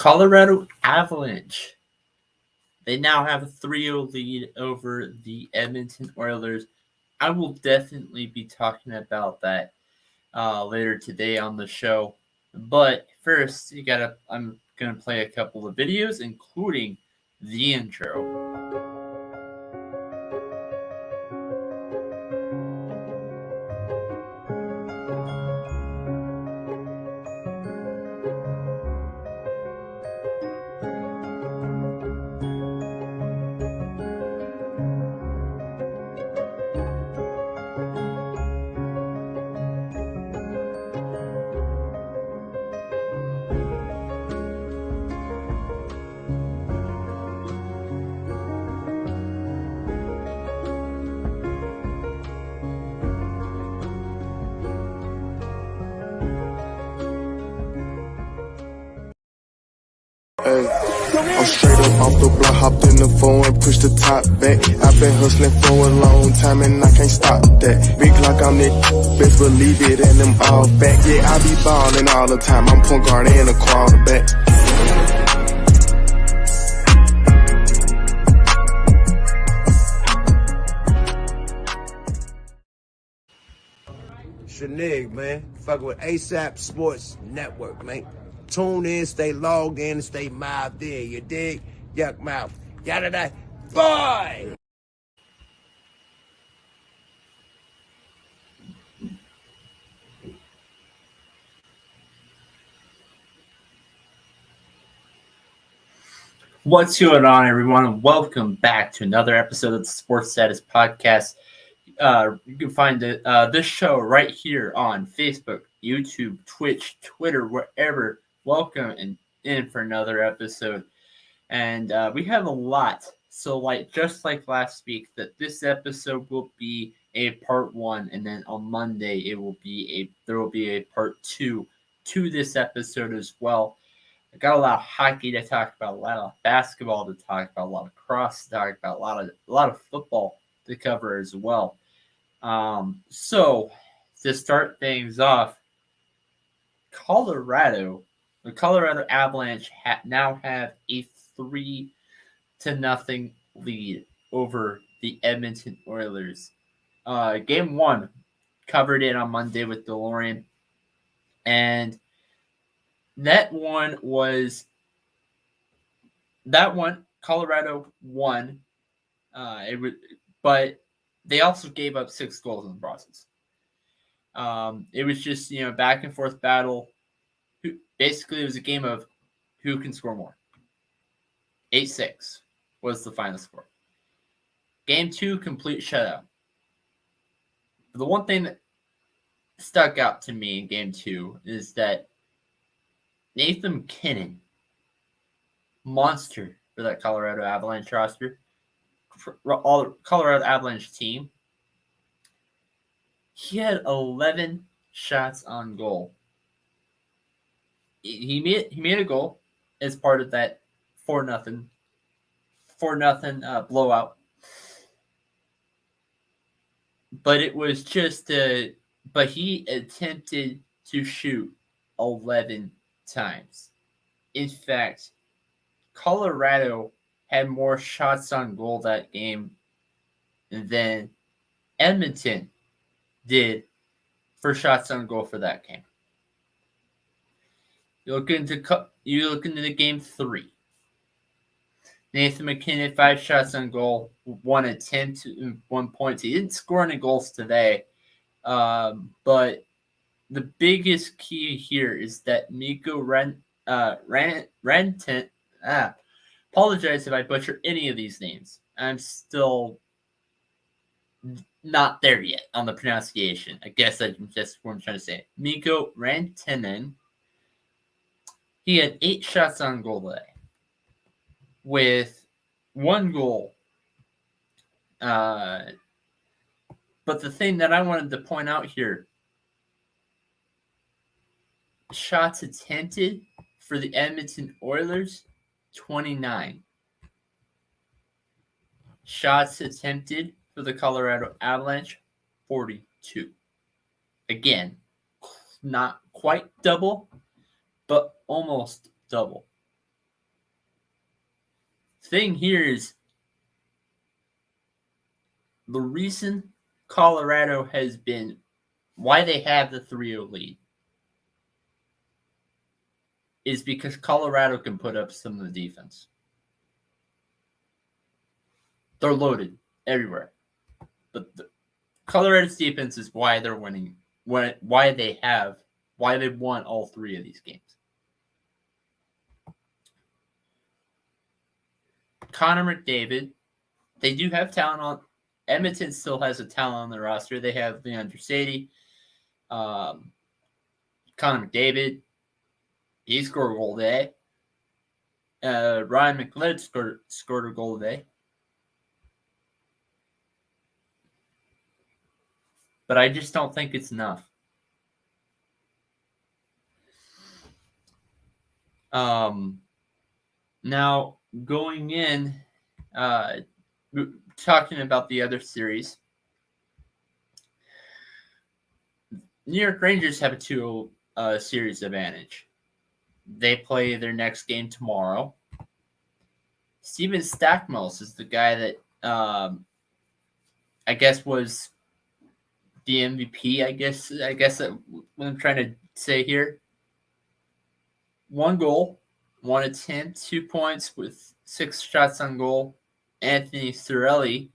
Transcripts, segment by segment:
Colorado Avalanche. They now have a 3-0 lead over the Edmonton Oilers. I will definitely be talking about that later today on the show. But first, I'm gonna play a couple of videos, including the intro. Hey, I'm straight up off the block, hopped in the phone and pushed the top back. I've been hustling for a long time and I can't stop that. Big like I'm that, best believe it, and them all back. Yeah, I be ballin' all the time, I'm point guard and a quarterback. Shanig, man. Fucking with ASAP Sports Network, man. Tune in, stay logged in, and stay mouthed in. You dig? Yuck mouth. Yada da. Boy! What's going on, everyone? Welcome back to another episode of the Sports Status Podcast. You can find this show right here on Facebook, YouTube, Twitch, Twitter, wherever. Welcome in for another episode. And we have a lot. So, just like last week, that this episode will be a part 1, and then on Monday there will be a part 2 to this episode as well. I got a lot of hockey to talk about, a lot of basketball to talk about, a lot of cross to talk about, a lot of football to cover as well. So to start things off, the Colorado Avalanche now have a 3-0 lead over the Edmonton Oilers. Game 1 covered it on Monday with DeLorean, and that one Colorado won. But they also gave up 6 goals in the process. It was just back and forth battle. Basically, it was a game of who can score more. 8-6 was the final score. Game 2, complete shutout. But the one thing that stuck out to me in Game 2 is that Nathan McKinnon, monster for that Colorado Avalanche roster, all the Colorado Avalanche team, he had 11 shots on goal. He made a goal as part of that 4-0 blowout. But it was just but he attempted to shoot 11 times. In fact, Colorado had more shots on goal that game than Edmonton did for shots on goal for that game. You look into the game 3. Nathan McKinnon, 5 shots on goal, 1 attempt, 1 point. He didn't score any goals today, but the biggest key here is that Mikko Rantanen. Apologize if I butcher any of these names. I'm still not there yet on the pronunciation. I guess that's just what I'm trying to say. Mikko Rantanen. He had 8 shots on goal today, with 1 goal. But the thing that I wanted to point out here, shots attempted for the Edmonton Oilers, 29. Shots attempted for the Colorado Avalanche, 42. Again, not quite double, but almost double. thing here is the reason Colorado has been why they have the 3-0 lead is because Colorado can put up some of the defense. They're loaded everywhere. But Colorado's defense is why they're winning, why they've won all 3 of these games. Connor McDavid, they do have talent on. Edmonton still has a talent on their roster. They have Leon Draisaitl, Connor McDavid. He scored a goal today. Ryan Mcdavid scored a goal today. But I just don't think it's enough. Now, going in, talking about the other series, New York Rangers have a 2-0 series advantage. They play their next game tomorrow. Steven Stamkos is the guy that I guess was the MVP. I guess what I'm trying to say here. 1 goal, 1 attempt, 2 points with 6 shots on goal. Anthony Cirelli,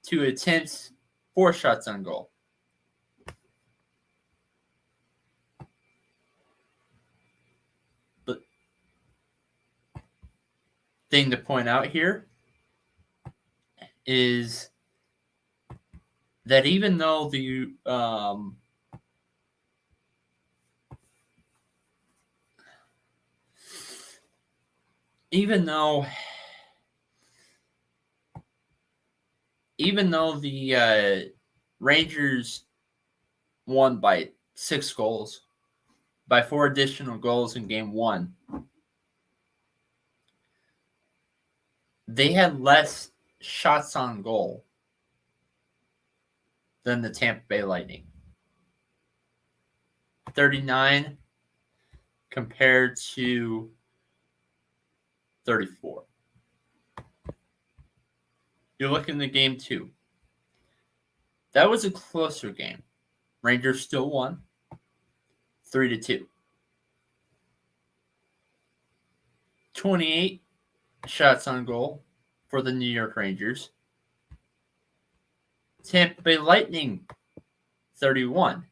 2 attempts, 4 shots on goal. But thing to point out here is that even though the Rangers won by 6 goals, by 4 additional goals in game 1, they had less shots on goal than the Tampa Bay Lightning. 39 compared to 34. You look in the game 2. That was a closer game. Rangers still won 3-2. 28 shots on goal for the New York Rangers. Tampa Bay Lightning 31.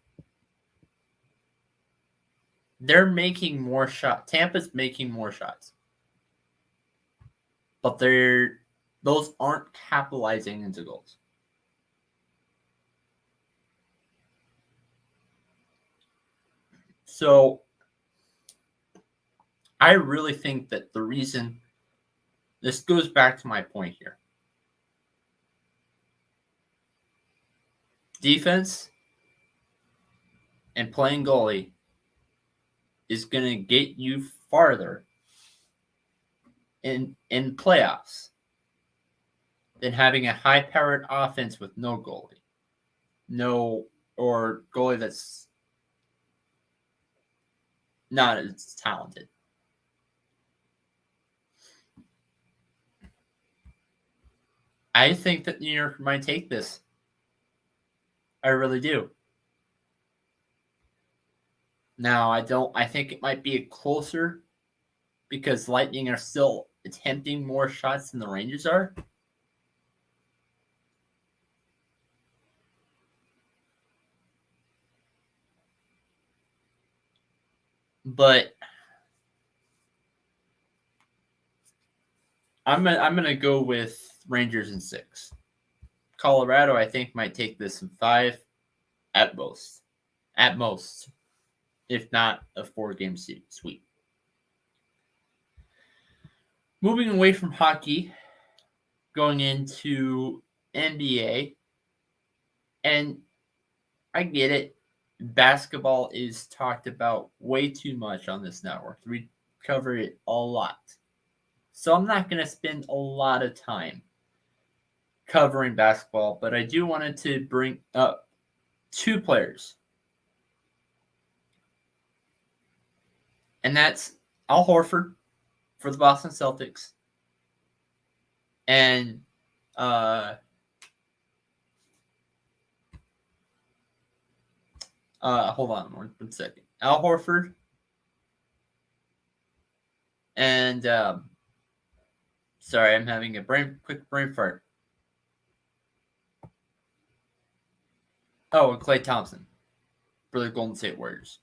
They're making more shots. Tampa's making more shots. But those aren't capitalizing into goals. So I really think that the reason this goes back to my point here. Defense and playing goalie is going to get you farther in playoffs than having a high-powered offense with no goalie. Or goalie that's not as talented. I think that New York might take this. I really do. Now, I think it might be closer because Lightning are still attempting more shots than the Rangers are. But I'm gonna go with Rangers in 6. Colorado, I think, might take this in 5 at most. At most. If not a 4-game sweep. Moving away from hockey, going into NBA, and I get it. Basketball is talked about way too much on this network. We cover it a lot. So I'm not going to spend a lot of time covering basketball, but I do wanted to bring up 2 players. And that's Al Horford for the Boston Celtics And hold on one second. Al Horford and sorry, I'm having a quick brain fart. Oh, and Klay Thompson for the Golden State Warriors.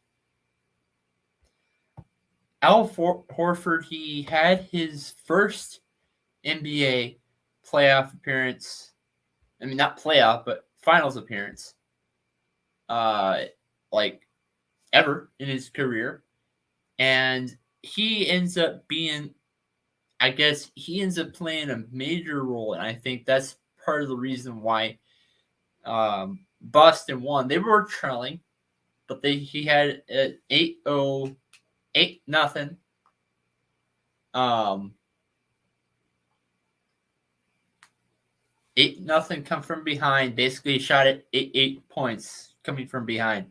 Al Horford, he had his first NBA playoff appearance. I mean, not playoff, but finals appearance. Like ever in his career, and he ends up being, I guess, he ends up playing a major role, and I think that's part of the reason why Boston won. They were trailing, but he had an 8-0, 8-0. 8-0 come from behind. Basically, shot at 8 points coming from behind,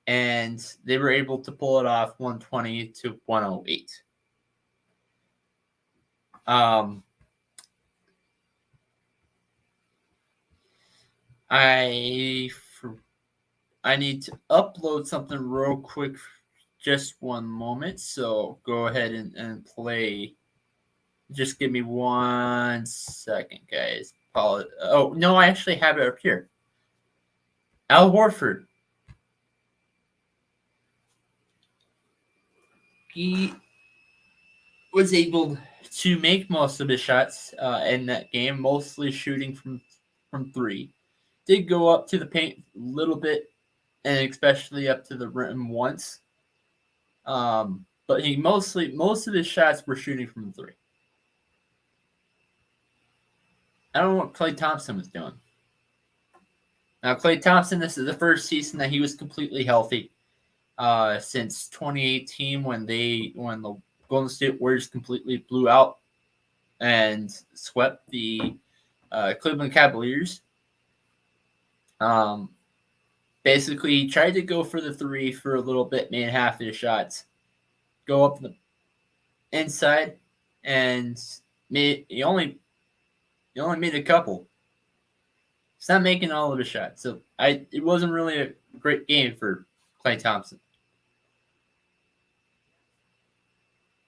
and they were able to pull it off 120 to 108. I need to upload something real quick. Just one moment. So go ahead and play. Just give me 1 second, guys. Oh, no, I actually have it up here. Al Horford. He was able to make most of his shots in that game, mostly shooting from three. Did go up to the paint a little bit, and especially up to the rim once. But he most of his shots were shooting from three. I don't know what Klay Thompson was doing. Now, Klay Thompson, this is the first season that he was completely healthy since 2018 when the Golden State Warriors completely blew out and swept the Cleveland Cavaliers. Basically, he tried to go for the three for a little bit, made half of his shots, go up the inside, and he only made a couple. He's not making all of his shots, so it wasn't really a great game for Klay Thompson.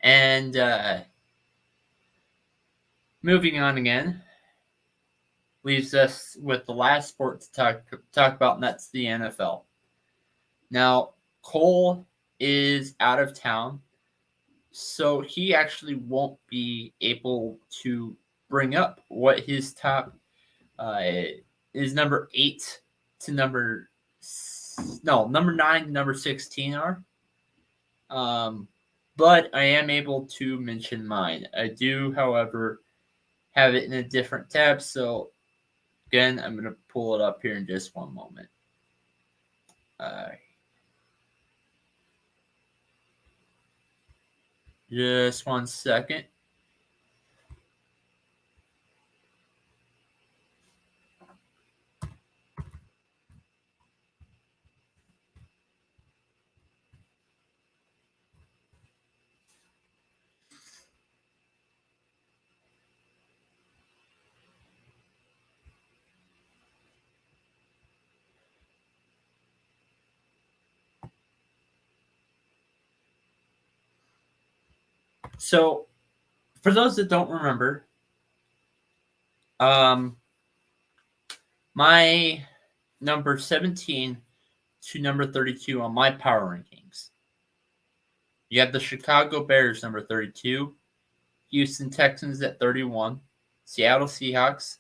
And moving on again, leaves us with the last sport to talk about, and that's the NFL. Now, Cole is out of town, so he actually won't be able to bring up what his top is number 8 to number 9 to number 16 are. But I am able to mention mine. I do, however, have it in a different tab, so again, I'm going to pull it up here in just one moment. Just 1 second. So, for those that don't remember, my number 17 to number 32 on my power rankings. You have the Chicago Bears, number 32, Houston Texans at 31, Seattle Seahawks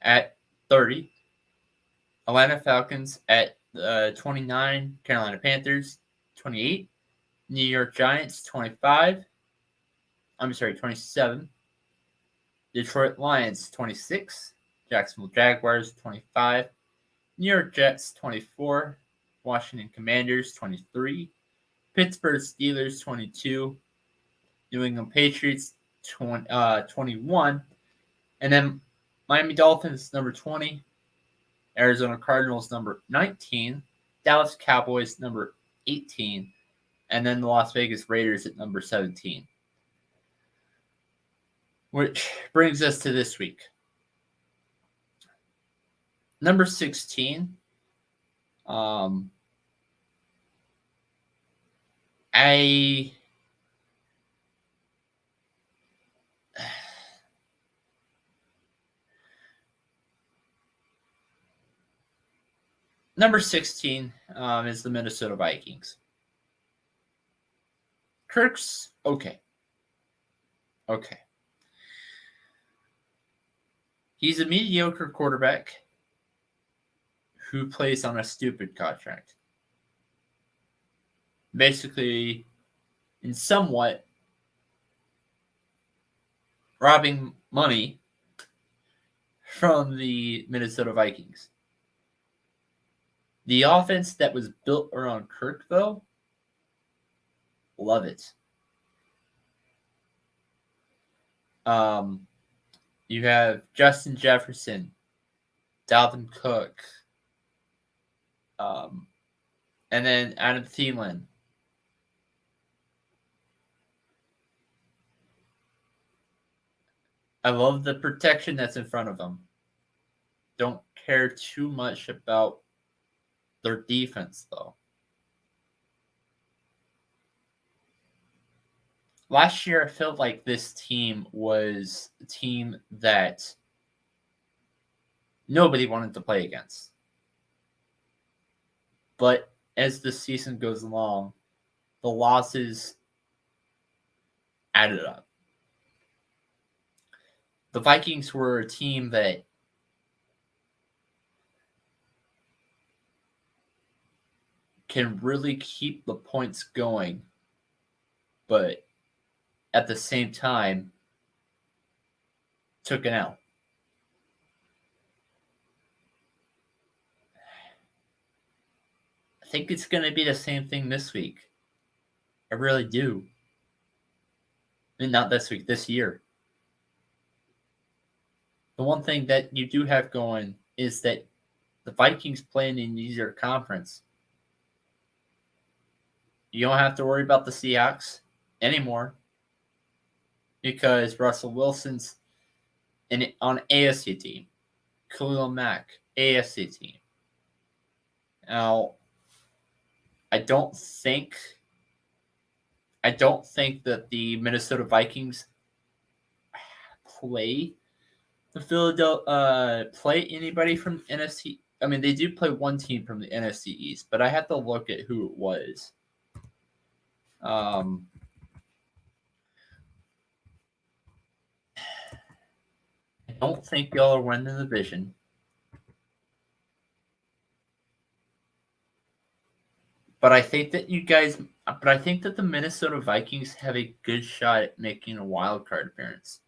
at 30, Atlanta Falcons at 29, Carolina Panthers 28, New York Giants 27, Detroit Lions 26, Jacksonville Jaguars 25, New York Jets 24, Washington Commanders 23, Pittsburgh Steelers 22, New England Patriots 21, and then Miami Dolphins number 20, Arizona Cardinals number 19, Dallas Cowboys number 18, and then the Las Vegas Raiders at number 17. Which brings us to this week. Number 16. Number 16 is the Minnesota Vikings. Kirk's okay. Okay. He's a mediocre quarterback who plays on a stupid contract. Basically, in somewhat robbing money from the Minnesota Vikings. The offense that was built around Kirk, though, love it. You have Justin Jefferson, Dalvin Cook, and then Adam Thielen. I love the protection that's in front of them. Don't care too much about their defense, though. Last year, I felt like this team was a team that nobody wanted to play against. But as the season goes along, the losses added up. The Vikings were a team that can really keep the points going, but at the same time, took an L. I think it's going to be the same thing this week. I really do. I mean, not this week, this year. The one thing that you do have going is that the Vikings play in an easier conference. You don't have to worry about the Seahawks anymore because Russell Wilson's on AFC team. Khalil Mack, AFC team. Now, I don't think that the Minnesota Vikings play anybody from NFC. I mean, they do play one team from the NFC East, but I have to look at who it was. I don't think y'all are winning the division. But I think that the Minnesota Vikings have a good shot at making a wild card appearance.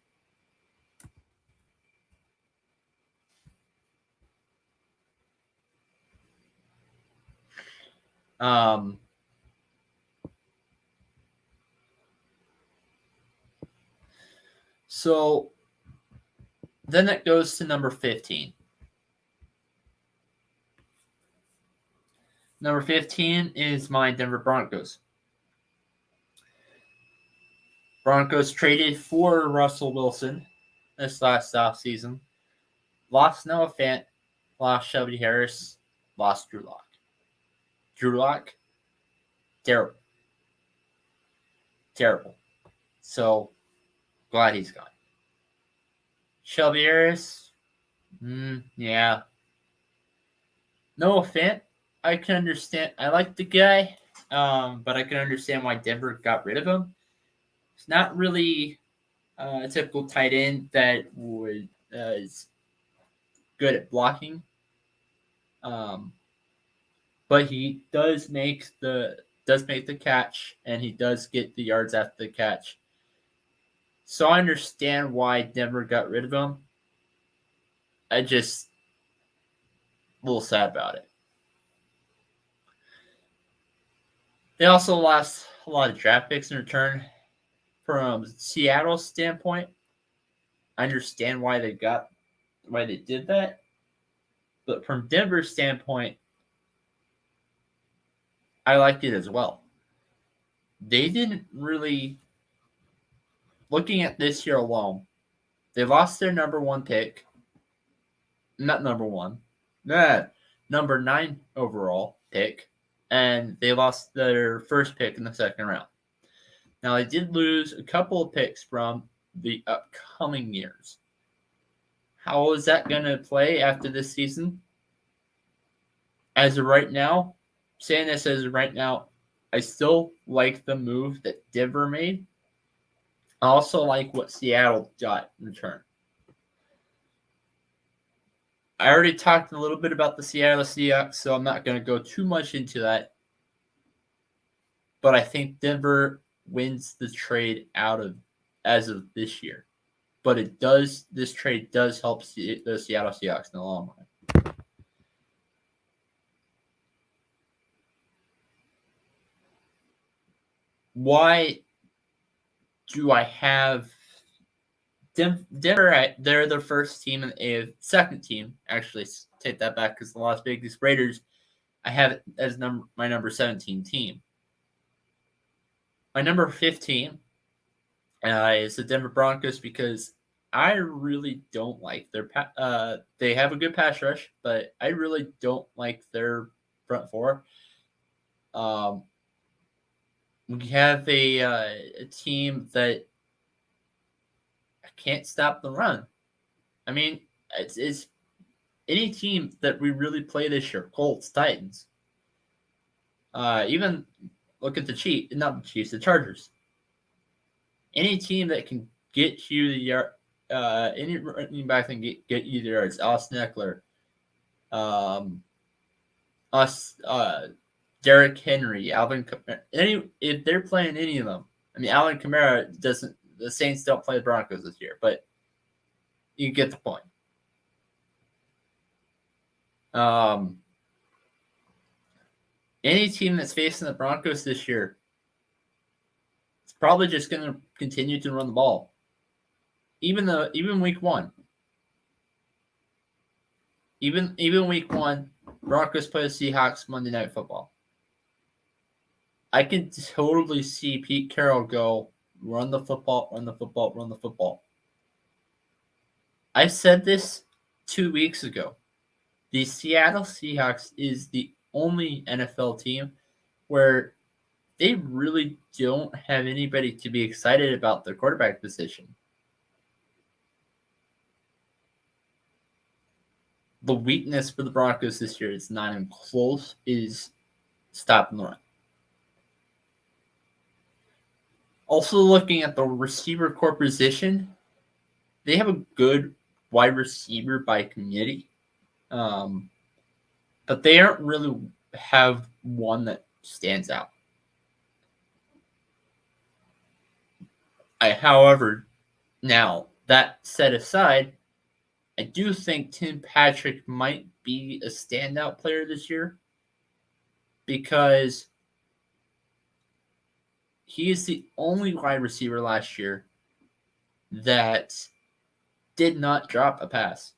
So then it goes to number 15. Number 15 is my Denver Broncos. Broncos traded for Russell Wilson this last offseason. Lost Noah Fant, lost Shelby Harris, lost Drew Lock. Drew Lock, terrible. Terrible. So, glad he's gone. Shelby Harris, yeah. Noah Fant, I can understand. I like the guy, but I can understand why Denver got rid of him. It's not really a typical tight end that is good at blocking. But he does make the catch, and he does get the yards after the catch. So I understand why Denver got rid of him. I just a little sad about it. They also lost a lot of draft picks in return. From Seattle's standpoint, I understand why they did that. But from Denver's standpoint, I liked it as well. They didn't really, looking at this year alone, They lost their number 1 pick. Not number 1. Number 9 overall pick. And they lost their first pick in the second round. Now, they did lose a couple of picks from the upcoming years. How is that going to play after this season? As of right now, saying this as of right now, I still like the move that Denver made. I also like what Seattle got in return. I already talked a little bit about the Seattle Seahawks, so I'm not going to go too much into that. But I think Denver wins the trade as of this year. But this trade does help the Seattle Seahawks in the long run. Why do I have Denver? They're the first team and second team. Actually, take that back because the Las Vegas Raiders, I have it as my number 17 team. My number 15 is the Denver Broncos because I really don't like their they have a good pass rush, but I really don't like their front four. We have a team that can't stop the run. I mean, it's any team that we really play this year, Colts, Titans. Even look at the Chargers. Any team that can get you the yard, any running back can get you the yards. Austin Eckler, Derrick Henry, Alvin Kamara. If they're playing any of them, I mean, Alvin Kamara doesn't. The Saints don't play the Broncos this year, but you get the point. Any team that's facing the Broncos this year, it's probably just going to continue to run the ball. Even week one. Even week one, Broncos play the Seahawks Monday Night Football. I can totally see Pete Carroll go, run the football, run the football, run the football. I said this 2 weeks ago. The Seattle Seahawks is the only NFL team where they really don't have anybody to be excited about their quarterback position. The weakness for the Broncos this year is not even close, is stopping the run. Also, looking at the receiver core position, they have a good wide receiver by committee. But they don't really have one that stands out. However, now that set aside, I do think Tim Patrick might be a standout player this year because he is the only wide receiver last year that did not drop a pass.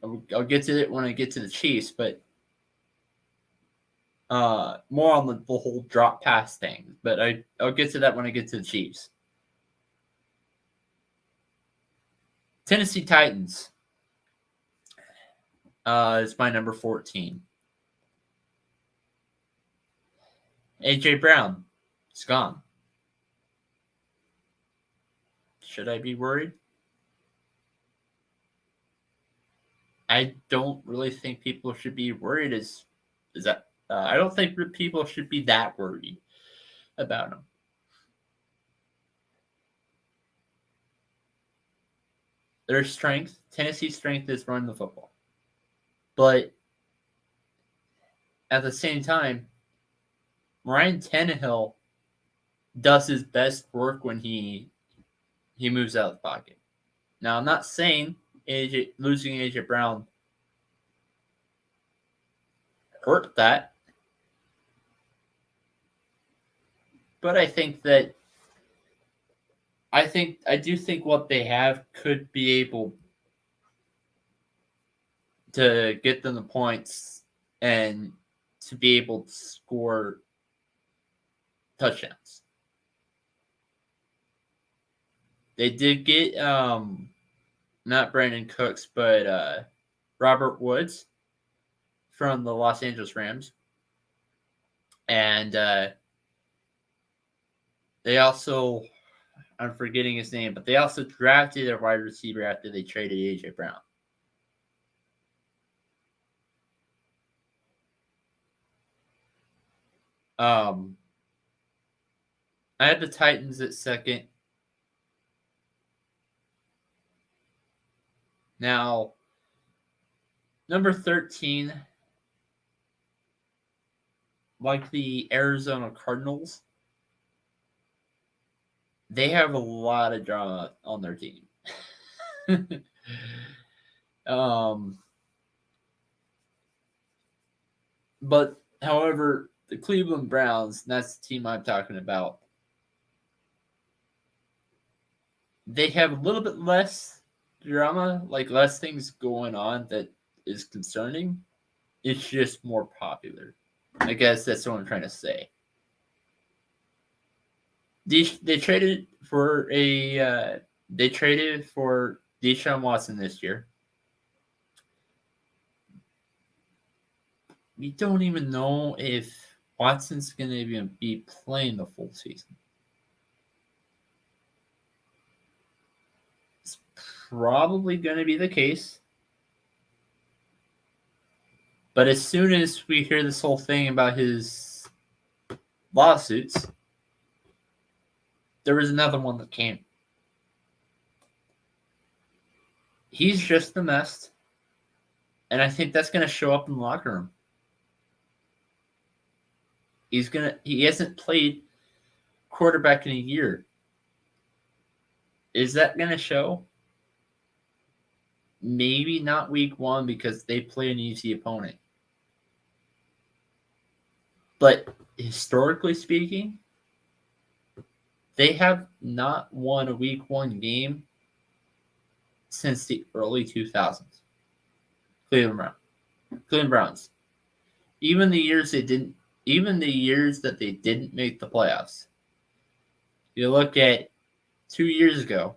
I'll get to it when I get to the Chiefs, but more on the whole drop pass thing. But I'll get to that when I get to the Chiefs. Tennessee Titans is my number 14. A.J. Brown is gone. Should I be worried? I don't really think people should be worried. I don't think people should be that worried about him. Their strength, Tennessee's strength, is running the football, but at the same time, Ryan Tannehill does his best work when he moves out of the pocket. Now, I'm not saying losing A.J. Brown hurt that, but I do think what they have could be able to get them the points and to be able to score touchdowns. They did get not Brandon Cooks, but Robert Woods from the Los Angeles Rams. And they also, I'm forgetting his name, but they also drafted a wide receiver after they traded A.J. Brown. I had the Titans at second. Now, number 13, like the Arizona Cardinals, they have a lot of drama on their team. But, however, the Cleveland Browns, that's the team I'm talking about, they have a little bit less drama, like less things going on that is concerning. It's just more popular. I guess that's what I'm trying to say. They traded for Deshaun Watson this year. We don't even know if Watson's going to even be playing the full season. It's probably going to be the case. But as soon as we hear this whole thing about his lawsuits, there was another one that came. He's just a mess. And I think that's going to show up in the locker room. He hasn't played quarterback in a year. Is that going to show? Maybe not week one because they play an easy opponent. But historically speaking, they have not won a week one game since the early 2000s. Cleveland Browns. Even the years that they didn't make the playoffs. You look at 2 years ago,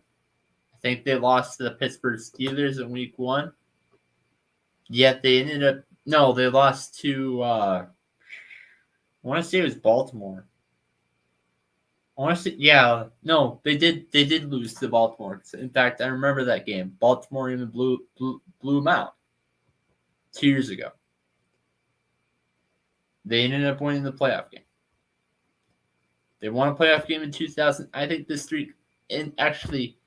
I think they lost to the Pittsburgh Steelers in week one. Yet they they lost to, I want to say it was Baltimore. They did lose to Baltimore. In fact, I remember that game. Baltimore even blew them out 2 years ago. They ended up winning the playoff game. They won a playoff game in 2000. I think this streak actually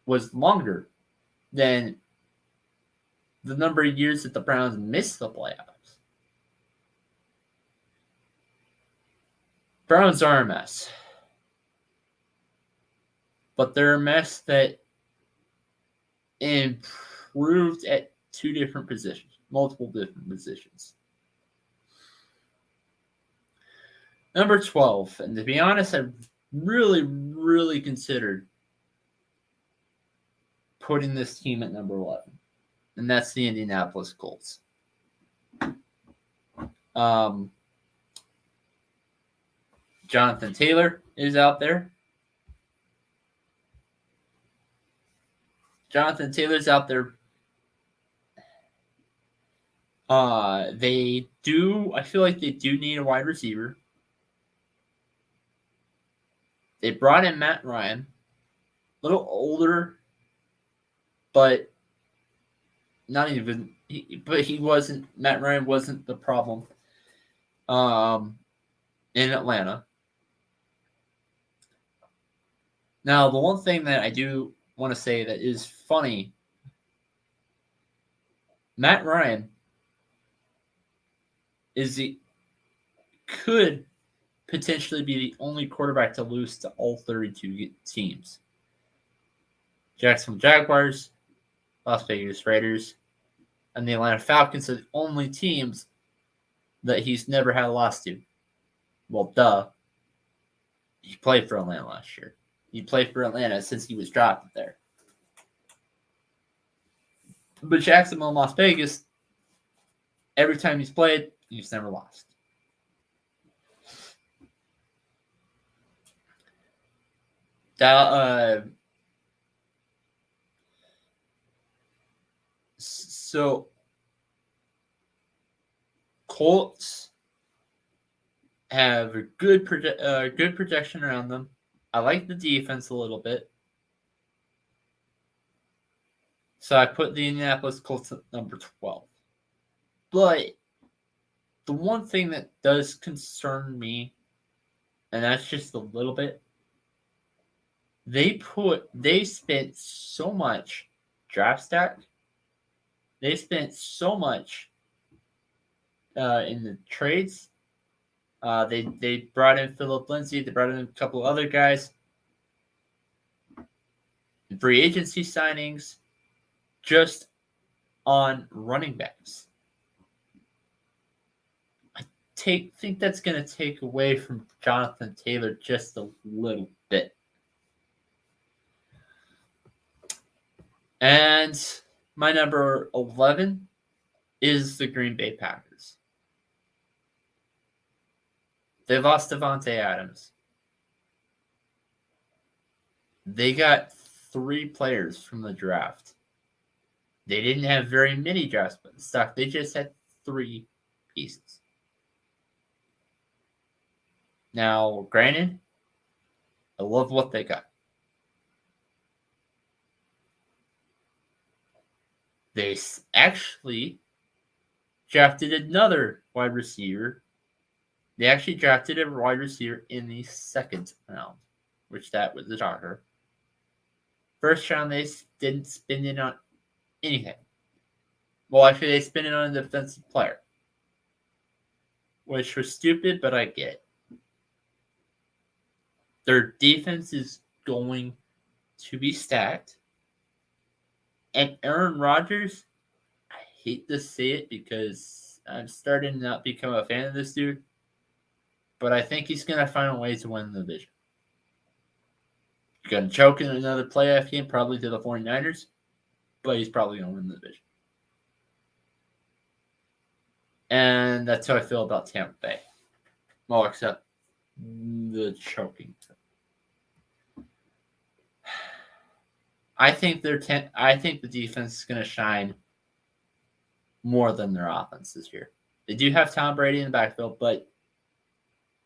was longer than the number of years that the Browns missed the playoffs. Browns are a mess. But they're a mess that improved at multiple different positions. Number 12, and to be honest, I really, really considered putting this team at number 11, and that's the Indianapolis Colts. Jonathan Taylor is out there. Jonathan Taylor's out there. I feel like they do need a wide receiver. They brought in Matt Ryan, a little older, but Matt Ryan wasn't the problem in Atlanta. Now, the one thing that I do want to say that is funny, Matt Ryan could potentially be the only quarterback to lose to all 32 teams. Jacksonville Jaguars, Las Vegas Raiders, and the Atlanta Falcons are the only teams that he's never had a loss to. Well, duh. He played for Atlanta last year. He played for Atlanta since he was drafted there. But Jacksonville and Las Vegas, every time he's played, he's never lost. So, Colts have a good projection around them. I like the defense a little bit. So I put the Indianapolis Colts at number 12. But the one thing that does concern me, and that's just a little bit, they spent so much draft stack. They spent so much in the trades. They brought in Philip Lindsay. They brought in a couple other guys. Free agency signings, just on running backs. I think that's going to take away from Jonathan Taylor just a little bit. And my number 11 is the Green Bay Packers. They lost Devontae Adams. They got 3 players from the draft. They didn't have very many draft stock. They just had 3 pieces. Now, granted, I love what they got. They actually drafted another wide receiver. They actually drafted a wide receiver in the 2nd round, which that was the shocker. First round, they didn't spend it on anything. Well, actually, they spent it on a defensive player, which was stupid, but I get it. Their defense is going to be stacked. And Aaron Rodgers, I hate to say it because I'm starting to not become a fan of this dude, but I think he's going to find a way to win the division. He's going to choke in another playoff game, probably to the 49ers, but he's probably going to win the division. And that's how I feel about Tampa Bay. Well, except the choking. I think the defense is going to shine more than their offense this year. They do have Tom Brady in the backfield, but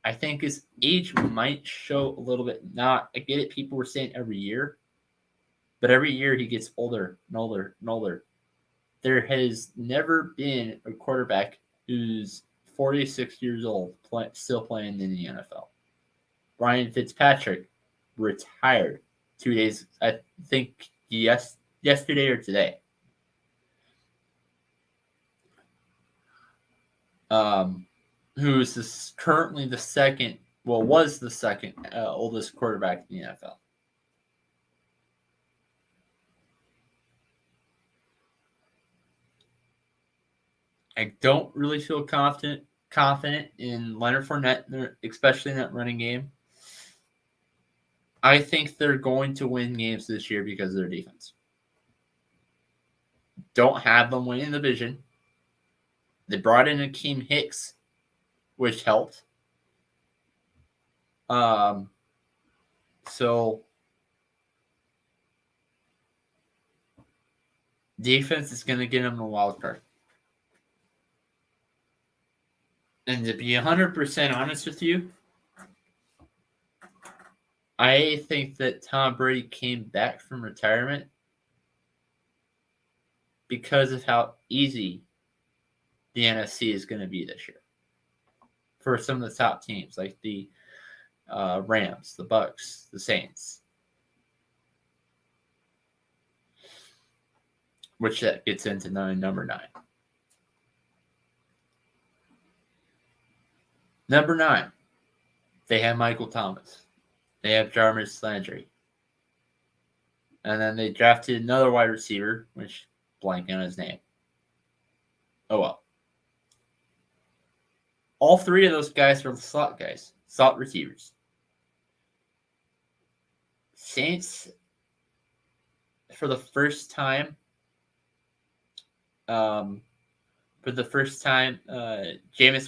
I think his age might show a little bit. Not, I get it, people were saying every year, but every year he gets older and older and older. There has never been a quarterback who's 46 years old still playing in the NFL. Ryan Fitzpatrick retired 2 days, I think, yesterday or today. Who's currently the second, was the second oldest quarterback in the NFL. I don't really feel confident in Leonard Fournette, especially in that running game. I think they're going to win games this year because of their defense. Don't have them winning the division. They brought in Akeem Hicks, which helped. So defense is going to get them a wild card. And to be 100% honest with you, I think that Tom Brady came back from retirement because of how easy the NFC is going to be this year for some of the top teams like the Rams, the Bucks, the Saints, which that gets into number 9. Number 9, they have Michael Thomas. They have Jarvis Landry. And then they drafted another wide receiver, which blank on his name. Oh well. All 3 of those guys are slot guys, slot receivers. Saints, for the first time, Jameis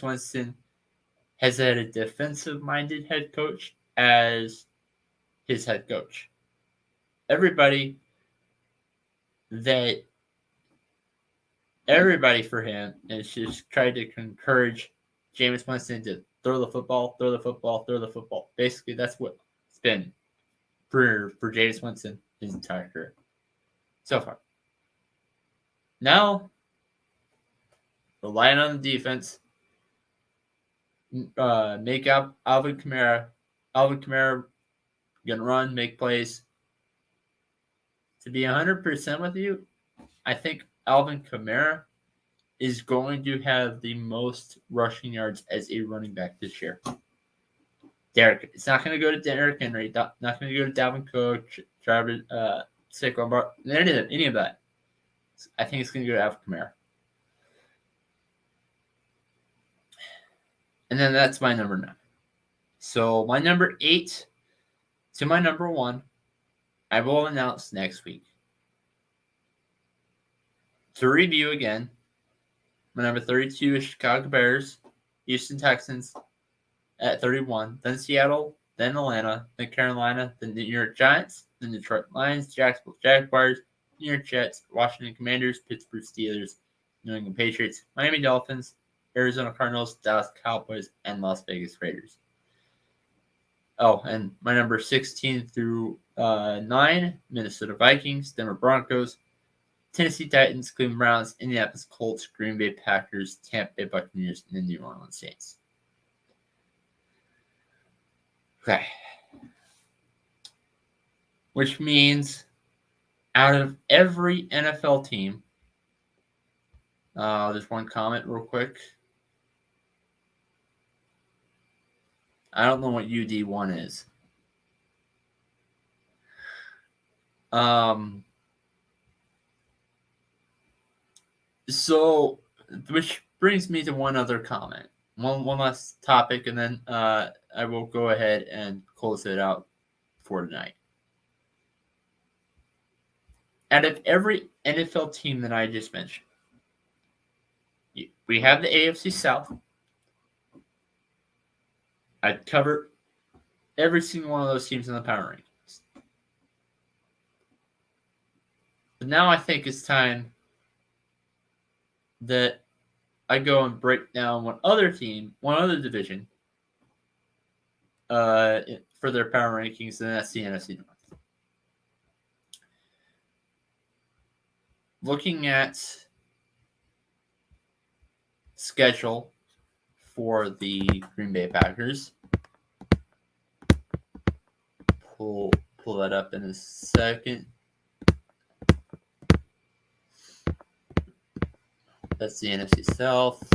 Winston has had a defensive-minded head coach as his head coach. Everybody that everybody for him, and just tried to encourage Jameis Winston to throw the football. Basically, that's what it's been for Jameis Winston his entire career so far. Now, relying on the defense, make out Alvin Kamara. Alvin Kamara gonna run, make plays. To be 100% with you, I think Alvin Kamara is going to have the most rushing yards as a running back this year. It's not going to go to Derrick Henry, not going to go to Dalvin Cook, Travis, Saquon Barkley, any of that. I think it's going to go to Alvin Kamara. And then that's my number 9. So my number 8 to my number 1, I will announce next week. To review again, my number 32 is Chicago Bears, Houston Texans at 31, then Seattle, then Atlanta, then Carolina, then the New York Giants, then Detroit Lions, Jacksonville Jaguars, New York Jets, Washington Commanders, Pittsburgh Steelers, New England Patriots, Miami Dolphins, Arizona Cardinals, Dallas Cowboys, and Las Vegas Raiders. Oh, and my number 16 through 9, Minnesota Vikings, Denver Broncos, Tennessee Titans, Cleveland Browns, Indianapolis Colts, Green Bay Packers, Tampa Bay Buccaneers, and the New Orleans Saints. Okay. Which means out of every NFL team, there's one comment real quick. I don't know what UD1 is. So, which brings me to one other comment. One last topic, and then I will go ahead and close it out for tonight. Out of every NFL team that I just mentioned, we have the AFC South. I'd cover every single one of those teams in the power rankings. But now I think it's time that I go and break down one other division for their power rankings, and that's the NFC North. Looking at schedule for the Green Bay Packers. Pull that up in a second. That's the NFC South.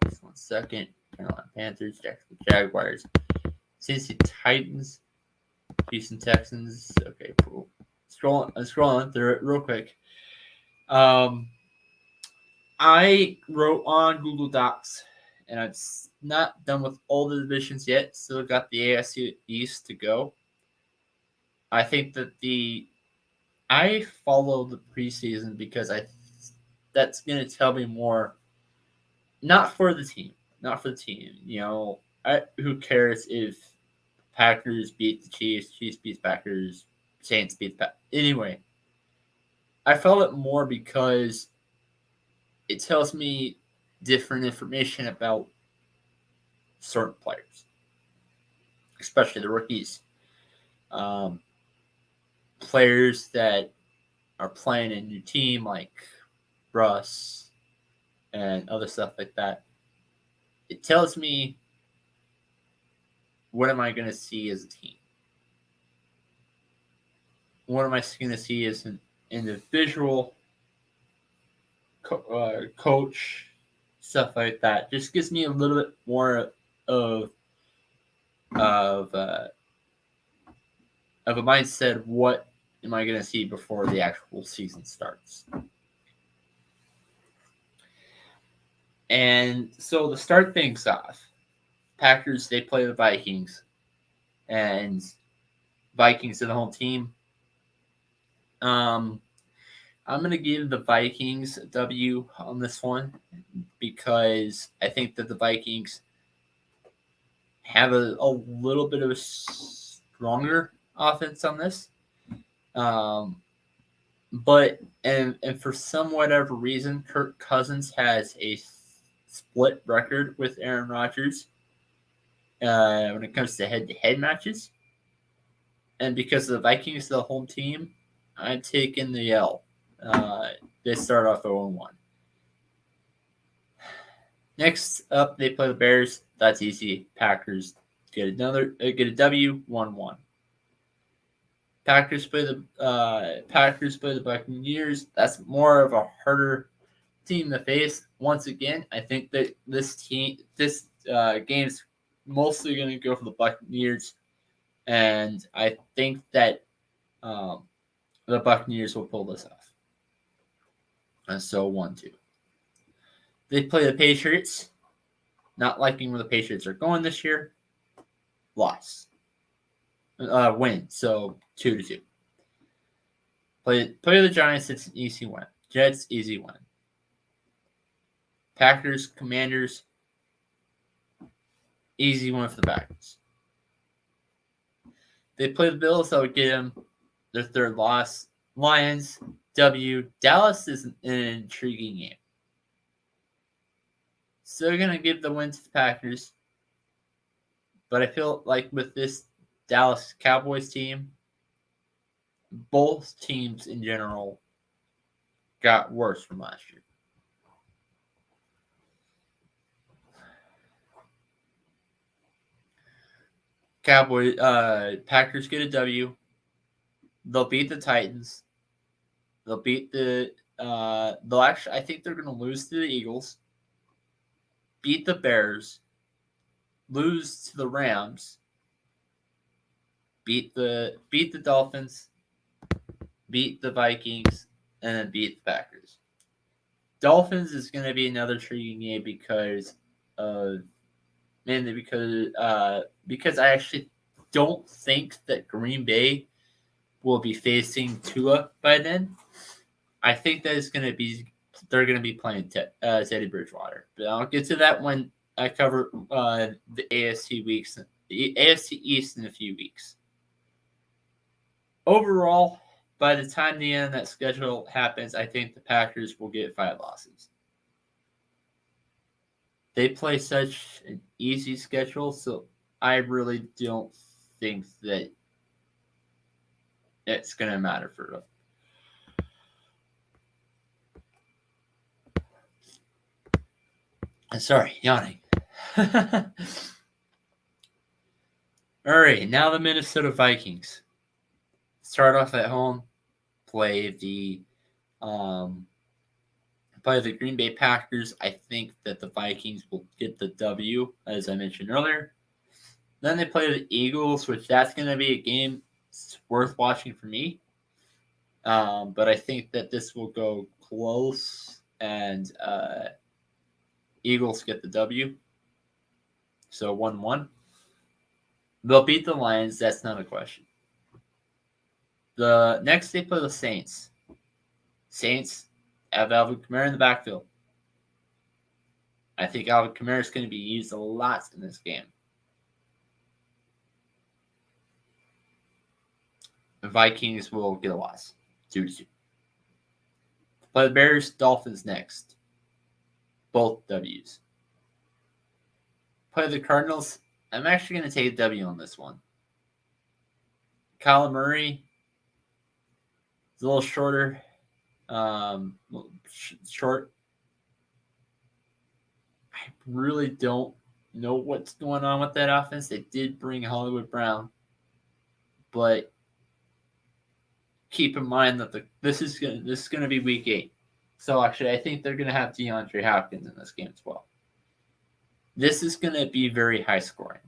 Just 1 second. Carolina Panthers, Jacksonville Jaguars, Tennessee Titans, Houston Texans. Okay, cool. I'm scrolling through it real quick. I wrote on Google Docs, and I'm not done with all the divisions yet. Still got the AFC East to go. I think that I follow the preseason because that's going to tell me more. Not for the team. You know, who cares if Packers beat the Chiefs, Chiefs beat Packers, Saints beat the Packers. Anyway, I felt it more because it tells me different information about certain players, especially the rookies. Players that are playing in your team, like Russ and other stuff like that. It tells me what am I going to see as a team. What am I going to see as an individual coach, stuff like that. Just gives me a little bit more of a mindset of what am I going to see before the actual season starts. And so to start things off, Packers, they play the Vikings, and Vikings are the home team. I'm going to give the Vikings a W on this one because I think that the Vikings have a little bit of a stronger offense on this. But and for some whatever reason, Kirk Cousins has a split record with Aaron Rodgers when it comes to head-to-head matches. And because the Vikings are the home team, I'm taking the L. They start off 0-1. Next up, they play the Bears. That's easy. Packers get a W, 1-1. Packers play the Buccaneers. That's more of a harder team to face. Once again, I think that this game's mostly going to go for the Buccaneers, and I think that the Buccaneers will pull this off. And so 1-2. They play the Patriots. Not liking where the Patriots are going this year. Loss. Win. So 2-2. Play the Giants. It's an easy win. Jets, easy win. Packers, Commanders, easy win for the Packers. They play the Bills. That would get them their third loss. Lions, W. Dallas is an intriguing game. Still going to give the win to the Packers. But I feel like with this Dallas Cowboys team, both teams in general got worse from last year. Packers get a W. They'll beat the Titans. They'll beat I think they're going to lose to the Eagles. Beat the Bears. Lose to the Rams. Beat the Dolphins. Beat the Vikings. And then beat the Packers. Dolphins is going to be another intriguing game because I actually don't think that Green Bay will be facing Tua by then. I think that they're going to be playing Teddy Bridgewater. But I'll get to that when I cover the AFC East in a few weeks. Overall, by the time the end of that schedule happens, I think the Packers will get 5 losses. They play such an easy schedule, so I really don't think that it's going to matter for them. Sorry, yawning. All right, now the Minnesota Vikings. Start off at home, play the Green Bay Packers. I think that the Vikings will get the W, as I mentioned earlier. Then they play the Eagles, which that's going to be a game worth watching for me. But I think that this will go close, and Eagles get the W. So 1-1. They'll beat the Lions. That's not a question. The next they play the Saints. Saints have Alvin Kamara in the backfield. I think Alvin Kamara is going to be used a lot in this game. The Vikings will get a loss. 2-2. Play the Bears, Dolphins next. Both W's. Play the Cardinals. I'm actually going to take a W on this one. Kyler Murray is a little shorter. Short. I really don't know what's going on with that offense. They did bring Hollywood Brown, but keep in mind that this is going to be week 8. So actually, I think they're going to have DeAndre Hopkins in this game as well. This is going to be very high scoring,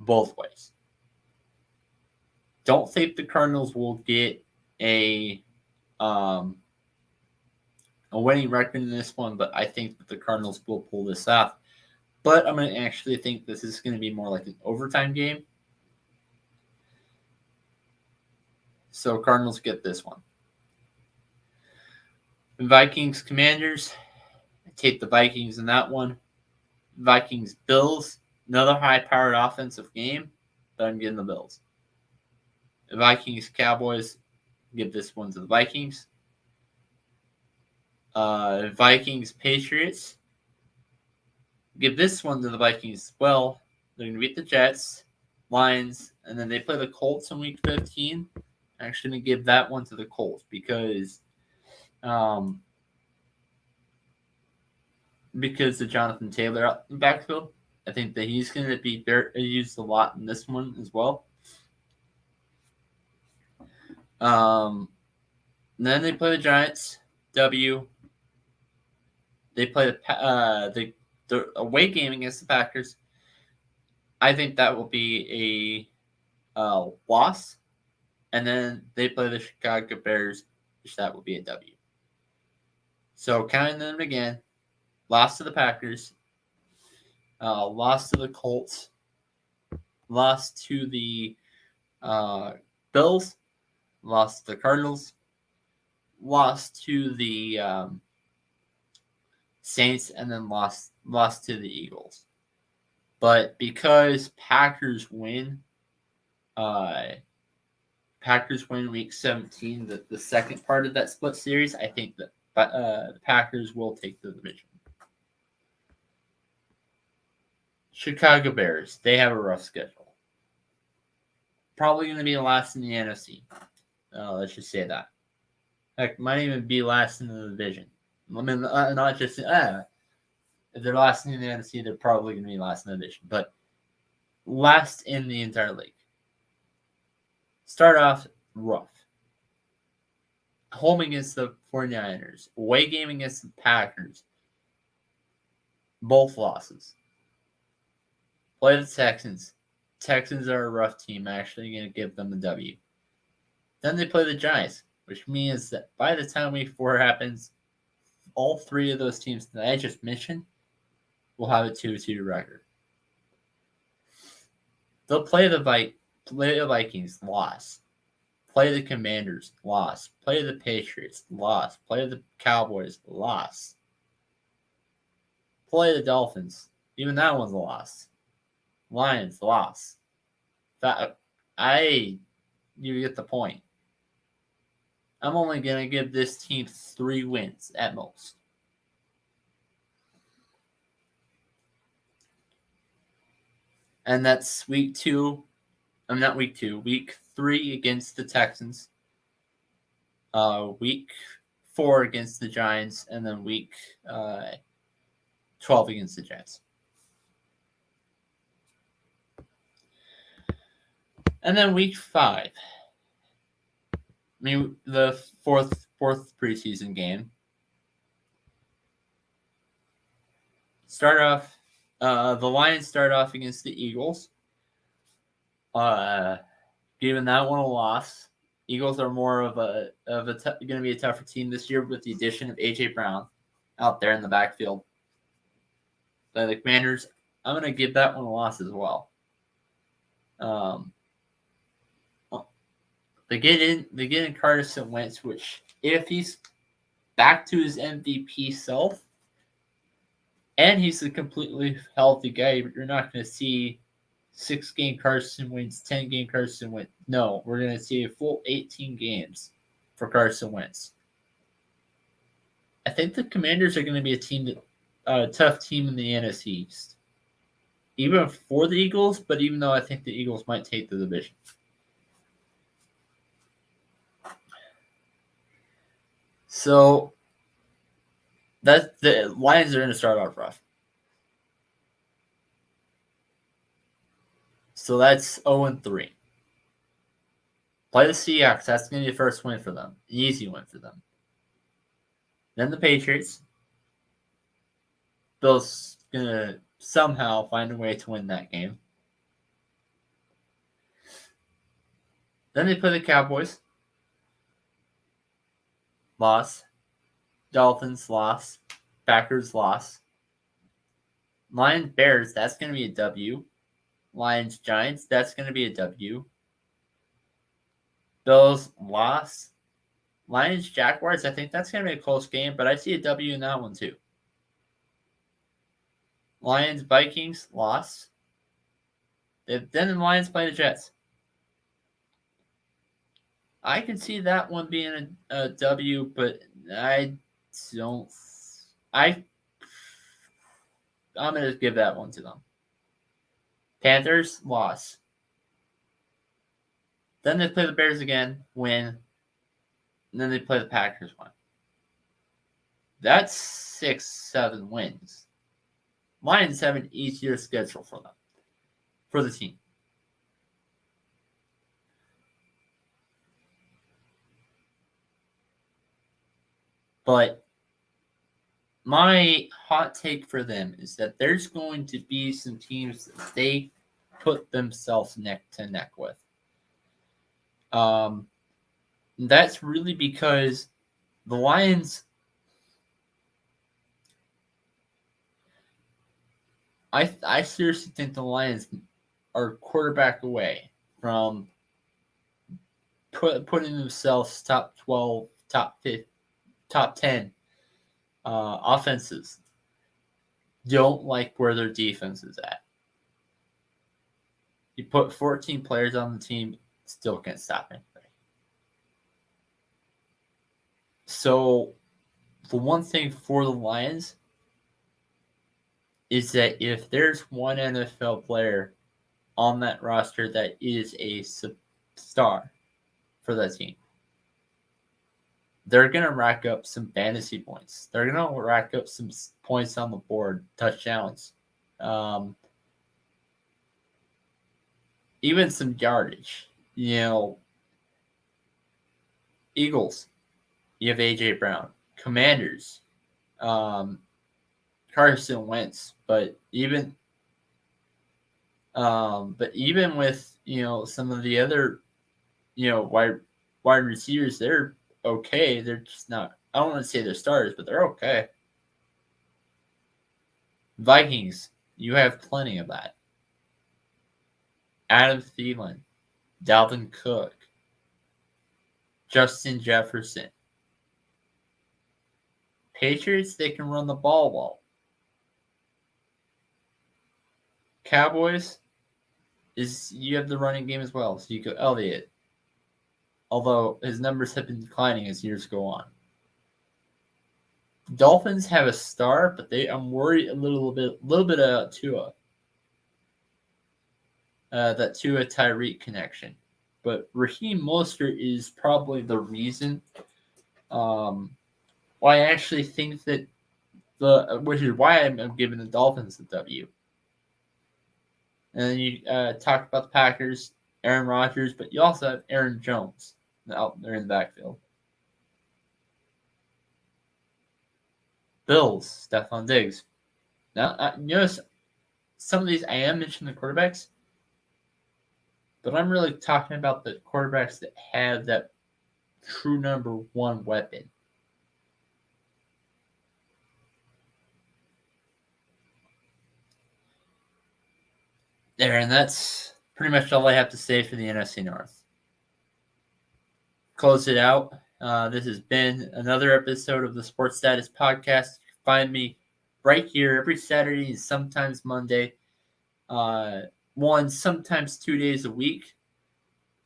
both ways. Don't think the Cardinals will get a winning record in this one, but I think that the Cardinals will pull this off. But I'm going to actually think this is going to be more like an overtime game. So Cardinals get this one. Vikings Commanders. I take the Vikings in that one. Vikings Bills. Another high-powered offensive game, but I'm getting the Bills. The Vikings Cowboys. Give this one to the Vikings. Vikings, Patriots. Give this one to the Vikings as well. They're going to beat the Jets, Lions, and then they play the Colts in Week 15. I'm actually going to give that one to the Colts because of Jonathan Taylor out in the backfield. I think that he's going to be used a lot in this one as well. Then they play the Giants. W. They play the away game against the Packers. I think that will be a loss. And then they play the Chicago Bears, which that will be a W. So counting them again, loss to the Packers, loss to the Colts, loss to the Bills, loss to the Cardinals, loss to the Saints, and then lost to the Eagles. But because Packers win Week 17, the second part of that split series, I think that the Packers will take the division. Chicago Bears, they have a rough schedule. Probably going to be last in the NFC. Let's just say that. Heck, might even be last in the division. I mean, not just if they're last in the NFC, they're probably going to be last in the division, but last in the entire league. Start off rough. Home against the 49ers. Away game against the Packers. Both losses. Play the Texans. Texans are a rough team. I'm actually going to give them a W. Then they play the Giants, which means that by the time Week 4 happens, all three of those teams that I just mentioned will have a 2-2 record. They'll play the Vikings, loss. Play the Commanders, loss. Play the Patriots, loss. Play the Cowboys, loss. Play the Dolphins, even that one's a loss. Lions, loss. You get the point. I'm only going to give this team 3 wins at most. And that's week 3 against the Texans. Week 4 against the Giants, and then week 12 against the Jets. And then week 5. I mean, the fourth preseason game. Start off. The Lions start off against the Eagles. Giving that one a loss. Eagles are more of going to be a tougher team this year with the addition of AJ Brown out there in the backfield. But the Commanders, I'm going to give that one a loss as well. They get in Carson Wentz, which if he's back to his MVP self, and he's a completely healthy guy, you're not going to see 6-game Carson Wentz, 10-game Carson Wentz. No, we're going to see a full 18 games for Carson Wentz. I think the Commanders are going to be a tough team in the NFC East, even for the Eagles. But even though I think the Eagles might take the division. So that the Lions are going to start off rough. So that's 0-3. Play the Seahawks. That's going to be the first win for them. An easy win for them. Then the Patriots. Bill's going to somehow find a way to win that game. Then they play the Cowboys. Loss. Dolphins, loss. Packers, loss. Lions, Bears, that's going to be a W. Lions, Giants, that's going to be a W. Bills, loss. Lions, Jaguars, I think that's going to be a close game, but I see a W in that one too. Lions, Vikings, loss. Then the Lions play the Jets. I can see that one being a W, but I don't. I'm gonna give that one to them. Panthers loss. Then they play the Bears again, win. And then they play the Packers, win. That's 6-7 wins. Lions have an easier schedule for them, for the team. But my hot take for them is that there's going to be some teams that they put themselves neck to neck with. That's really because the Lions, I seriously think the Lions are quarterback away from putting themselves top 12, top 5, top 10 offenses. Don't like where their defense is at. You put 14 players on the team, still can't stop anybody. So the one thing for the Lions is that if there's one NFL player on that roster that is a star for that team, they're going to rack up some fantasy points. They're going to rack up some points on the board, touchdowns, even some yardage. Eagles, you have A.J. Brown. Commanders, Carson Wentz. But even with some of the other wide receivers, they're okay. They're just not. I don't want to say they're starters, but they're okay. Vikings, you have plenty of that. Adam Thielen, Dalvin Cook, Justin Jefferson. Patriots, they can run the ball well. Cowboys, you have the running game as well, so you go Elliott. Although his numbers have been declining as years go on. Dolphins have a star, but I'm worried a little bit about Tua. That Tua Tyreek connection. But Raheem Mostert is probably the reason why I actually think that which is why I'm giving the Dolphins the W. And then you talk about the Packers, Aaron Rodgers, but you also have Aaron Jones out there in the backfield. Bills, Stephon Diggs. Now, notice some of these I am mentioning the quarterbacks, but I'm really talking about the quarterbacks that have that true number one weapon. There, and that's pretty much all I have to say for the NFC North. Close it out. This has been another episode of the Sports Status Podcast. You can find me right here every Saturday and sometimes Monday. Sometimes 2 days a week.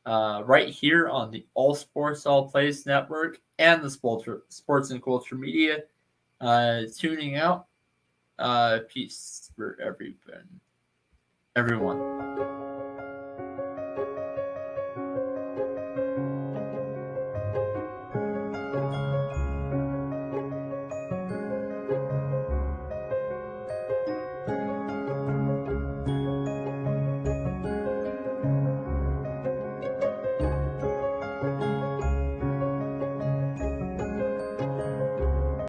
Right here on the All Sports All Plays Network and the Sports and Culture Media. Tuning out. Peace for everyone.